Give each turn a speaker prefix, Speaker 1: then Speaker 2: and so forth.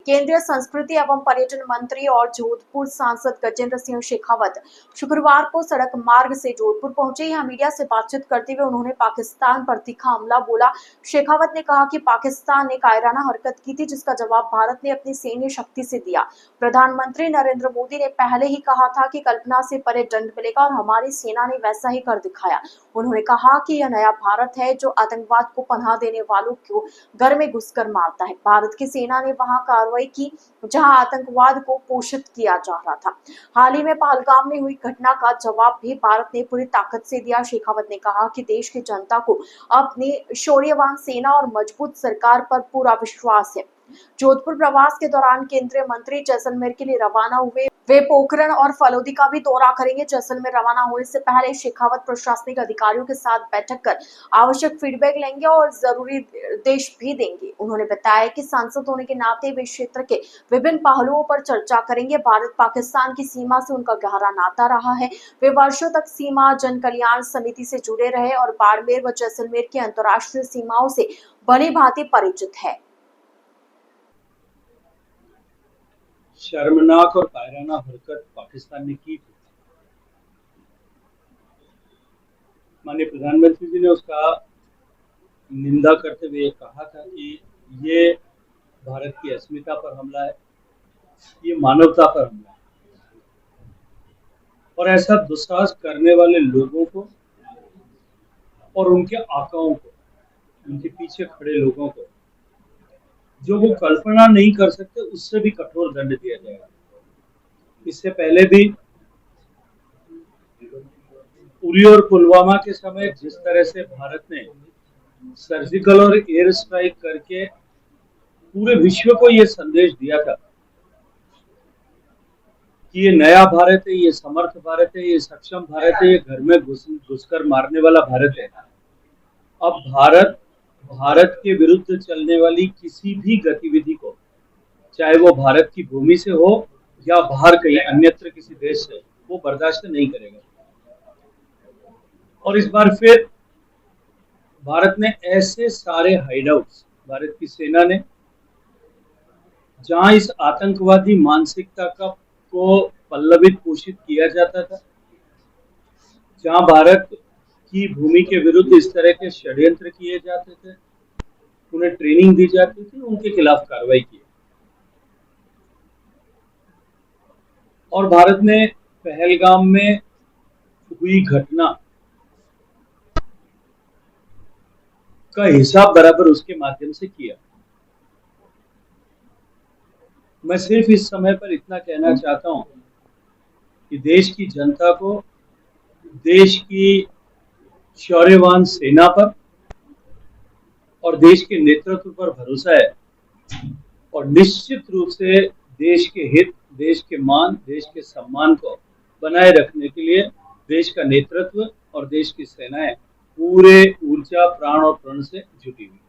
Speaker 1: केंद्रीय संस्कृति एवं पर्यटन मंत्री और जोधपुर सांसद गजेंद्र सिंह शेखावत शुक्रवार को सड़क मार्ग से जोधपुर पहुंचे। यहां मीडिया से बातचीत करते हुए उन्होंने पाकिस्तान पर तीखा हमला बोला। शेखावत ने कहा कि पाकिस्तान ने कायराना हरकत की थी, जिसका जवाब भारत ने अपनी सैन्य शक्ति से दिया। प्रधानमंत्री नरेंद्र मोदी ने पहले ही कहा था कि कल्पना से परे दंड मिलेगा और हमारी सेना ने वैसा ही कर दिखाया। उन्होंने कहा कि यह नया भारत है जो आतंकवाद को पनाह देने वालों को घर में घुसकर मारता है। भारत की सेना ने वहां कार्रवाई की जहां आतंकवाद को पोषित किया जा रहा था। हाल ही में पहलगाम में हुई घटना का जवाब भी भारत ने पूरी ताकत से दिया। शेखावत ने कहा कि देश की जनता को अपनी शौर्यवान सेना और मजबूत सरकार पर पूरा विश्वास है। जोधपुर प्रवास के दौरान केंद्रीय मंत्री जैसलमेर के लिए रवाना हुए। वे पोखरण और फलोदी का भी दौरा करेंगे। जैसलमेर रवाना होने से पहले शेखावत प्रशासनिक अधिकारियों के साथ बैठक कर आवश्यक फीडबैक लेंगे और जरूरी निर्देश भी देंगे। उन्होंने बताया कि सांसद होने के नाते वे क्षेत्र के विभिन्न पहलुओं पर चर्चा करेंगे। भारत पाकिस्तान की सीमा से उनका गहरा नाता रहा है। वे वर्षों तक सीमा जन कल्याण समिति से जुड़े रहे और बाड़मेर व जैसलमेर की अंतर्राष्ट्रीय सीमाओं से भली भांति परिचित है।
Speaker 2: शर्मनाक और कायराना हरकत पाकिस्तान ने की थी। माननीय प्रधानमंत्री जी ने उसका निंदा करते हुए कहा था कि ये भारत की अस्मिता पर हमला है, ये मानवता पर हमला है और ऐसा दुस्साहस करने वाले लोगों को और उनके आकाओं को, उनके पीछे खड़े लोगों को, जो वो कल्पना नहीं कर सकते, उससे भी कठोर दंड दिया जाएगा। इससे पहले भी उरी और पुलवामा के समय जिस तरह से भारत ने सर्जिकल और एयर स्ट्राइक करके पूरे विश्व को ये संदेश दिया था कि ये नया भारत है, ये समर्थ भारत है, ये सक्षम भारत है, ये घर में घुसकर मारने वाला भारत है। अब भारत के विरुद्ध चलने वाली किसी भी गतिविधि को, चाहे वो भारत की भूमि से हो या बाहर कहीं अन्यत्र किसी देश से, वो बर्दाश्त नहीं करेगा। और इस बार फिर भारत ने ऐसे सारे हाइडआउट्स, भारत की सेना ने, जहां इस आतंकवादी मानसिकता को पल्लवित पोषित किया जाता था, जहां भारत की भूमि के विरुद्ध इस तरह के षड्यंत्र किए जाते थे, उन्हें ट्रेनिंग दी जाती थी, उनके खिलाफ कार्रवाई की। और भारत ने पहलगाम में हुई घटना का हिसाब बराबर उसके माध्यम से किया। मैं सिर्फ इस समय पर इतना कहना चाहता हूं कि देश की जनता को देश की शौर्यवान सेना पर और देश के नेतृत्व पर भरोसा है और निश्चित रूप से देश के हित, देश के मान, देश के सम्मान को बनाए रखने के लिए देश का नेतृत्व और देश की सेनाएं पूरे ऊर्जा, प्राण और प्रण से जुटी हुई।